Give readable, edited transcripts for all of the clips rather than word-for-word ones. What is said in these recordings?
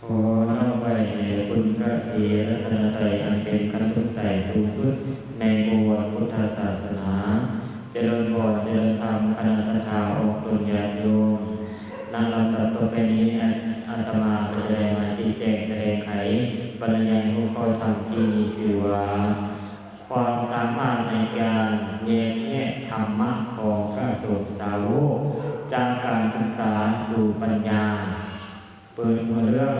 ขอน้อมไปในคุณพระศรีรัตนตรัยอันเป็นคำพึงใส่สูงสุดในบวรพุทธศาสนาเจริญพรเจริญธรรมคณะสัทธาองค์ตุญาติโยมนำลำดับต่อไปนี้อาตมาจะได้มาชี้แจงแสดงไขบรรยายหัวข้อธรรมที่มีชื่อว่าความสามารถในการแยกแยะธรรมะของพระสงฆ์สาวกจากการศึกษาสู่ปัญญาเปิดหัวเรื่อง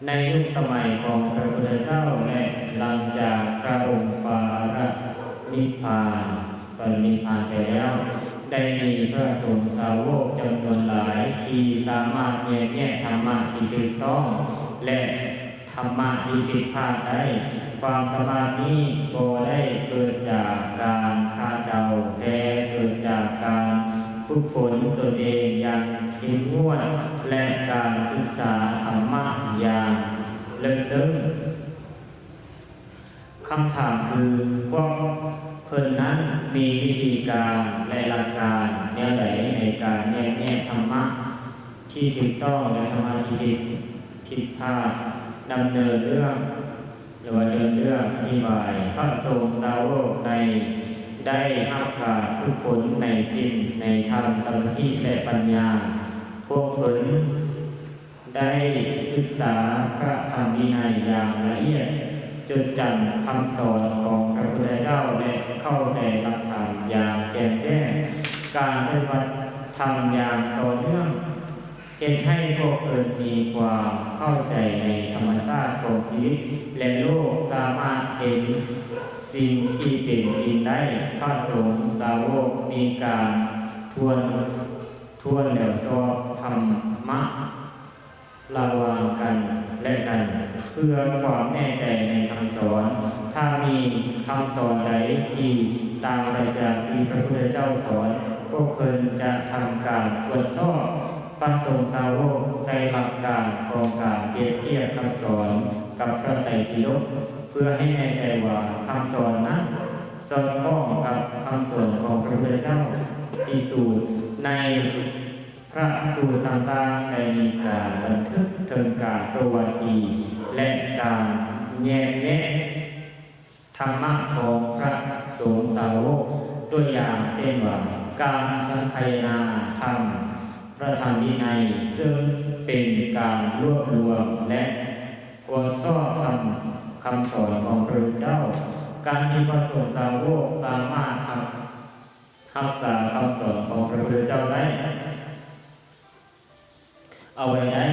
ในยุคสมัยของพระพุทธเจ้าและหลังจากพระองค์ปรินิพพานไปแล้วได้มีพระสงฆ์สาวกจำนวนหลายที่สามารถแยกแยะธรรมะที่ถูกต้องและธรรมะที่ผิดพลาดได้ความสามารถนี้บ่ได้เกิดจากการคาดเดาแต่เกิดจากการฝึกฝนตนเองอย่างเข้มงวดและการศึกษาธรรมะอย่างลึกซึ้งคำถามคือพวกเพิ่นนั้นมีวิธีการและหลักการแนวไหนในการแยกแยะธรรมะที่ถูกต้องและธรรมะที่ผิดพลาดดำเนินเรื่องหรือว่าเดินเรื่องอธิบายพระสงฆ์สาวกในได้รับการฝึกฝนในศีลในธรรมสมาธิและปัญญาพวกเพิ่นได้ศึกษาพระธรรมวินัยอย่างละเอียดจดจำคำสอนของพระพุทธเจ้าและเข้าใจหลักธรรมอย่างแจ่มแจ้งการปฏิบัติธรรมอย่างต่อเนื่องเห็นให้พวกเพิ่นมีความเข้าใจในธรรมชาติของชีวิตและโลกสามารถเห็นสิ่งที่เป็นจริงได้พระสงฆ์สาวกมีการทวนแล้วสอบธรรมะระหว่างกันและกันเพื่อความแน่ใจในคำสอนถ้ามีคำสอนใดที่ต่างไปจากที่พระพุทธเจ้าสอนพวกเพิ่นจะทำการตรวจสอบพระสงฆ์สาวกใส่หลักการของการเปรียบเทียบคำสอนกับพระไตรปิฎกเพื่อให้แน่ใจว่าคำสอนนั้นสอดคล้องกับคำสอนของพระพุทธเจ้าพิสูจน์ในพระสูตรต่างๆได้มีการบันทึกถึงการประวัติและการแยกแยะธรรมะของพระสงฆ์สาวกตัวอย่างเช่นว่าการสังคายนาธรรมพระธรรมวินัยซึ่งเป็นการรวบรวมและตรวจสอบคำสอนของพระพุทธเจ้าการที่พระสงฆ์สาวกสามารถรักษาคำสอนของพระพุทธเจ้าได้เอาไว้ได้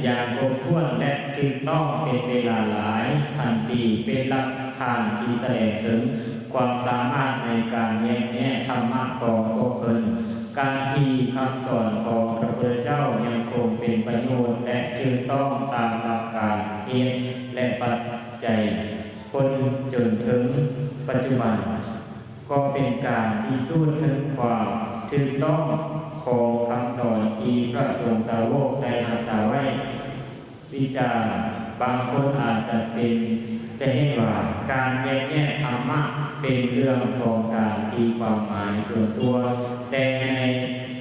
อย่างครบถ้วนและถูกต้องเป็นเวลาหลายพันปีเป็นหลักฐานที่แสดงถึงความสามารถในการแยกแยะธรรมะของพวกเพิ่นการที่คำสอนของพระพุทธเจ้ายังคงเป็นประโยชน์และถูกต้องตามหลักการเหตุและปัจจัยคนจนถึงปัจจุบันก็เป็นการพิสูจน์ถึงความถูกต้องของคำสอนที่พระสงฆ์สาวกได้รักษาไว้วิจารณ์บางคนอาจจะเห็นว่าการแยกแยะธรรมะเป็นเรื่องของการตีความหมายส่วนตัวแต่ใน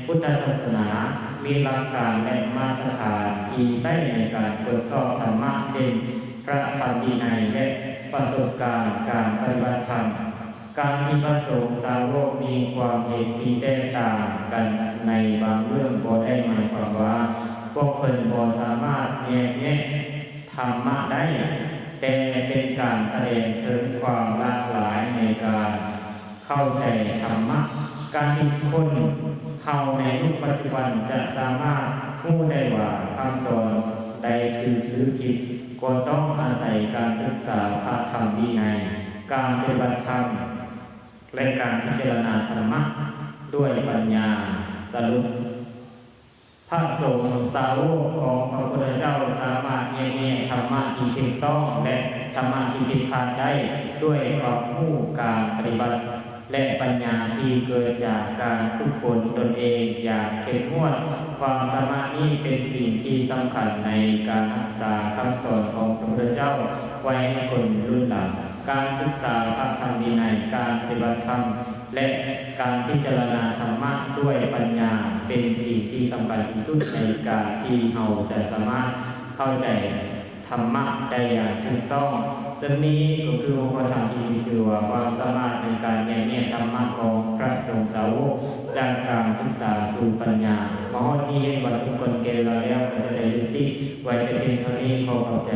พุทธศาสนามีหลักการและมาตรฐานที่ใช้ในการตรวจสอบธรรมะเช่นพระธรรมวินัยและประสบการณ์การปฏิบัติธรรมการที่พระสงฆ์สาวกมีความเห็นที่แตกต่างกันในบางเรื่องบ่ได้หมายความว่าพวกเพิ่นบ่สามารถแยกแยะธรรมะได้แต่เป็นการแสดงถึงความหลากหลายในการเข้าใจธรรมะการที่คนเฮาในยุคปัจจุบันจะสามารถรู้ได้ว่าคำสอนใดถูกหรือผิดก็ต้องอาศัยการศึกษาพระธรรมวินัยการปฏิบัติธรรมและการพิจารณาธรรมะด้วยปัญญาสรุปพระสงฆ์สาวกของพระพุทธเจ้าสามารถแยกแยะธรรมะที่ถูกต้องและธรรมะที่ผิดพลาดได้ด้วยความรู้การปฏิบัติและปัญญาที่เกิดจากการฝึกฝนตนเองอย่างเข้มงวดความสามารถนี้เป็นสิ่งที่สำคัญในการรักษาคำสอนของพระพุทธเจ้าไว้ให้คนรุ่นหลังการศึกษาพระธรรมวินัยการปฏิบัติธรรมและการพิจารณาธรรมะด้วยปัญญาเป็นสิ่งที่สำคัญที่สุดในการที่เราจะสามารถ เข้าใจธรรมะได้อย่างถูกต้องซึ่งนี้ก็คือองค์ธรรมที่มีชื่อว่าความสามารถในการแยกแยะธรรมะของพระสงฆ์สาวกจากการศึกษาสู่ปัญญามหานี้เห็นว่าสมควรแก่เวลาแล้วก็จะได้ยุติไว้แต่เพียงเท่านี้ขอขอบใจ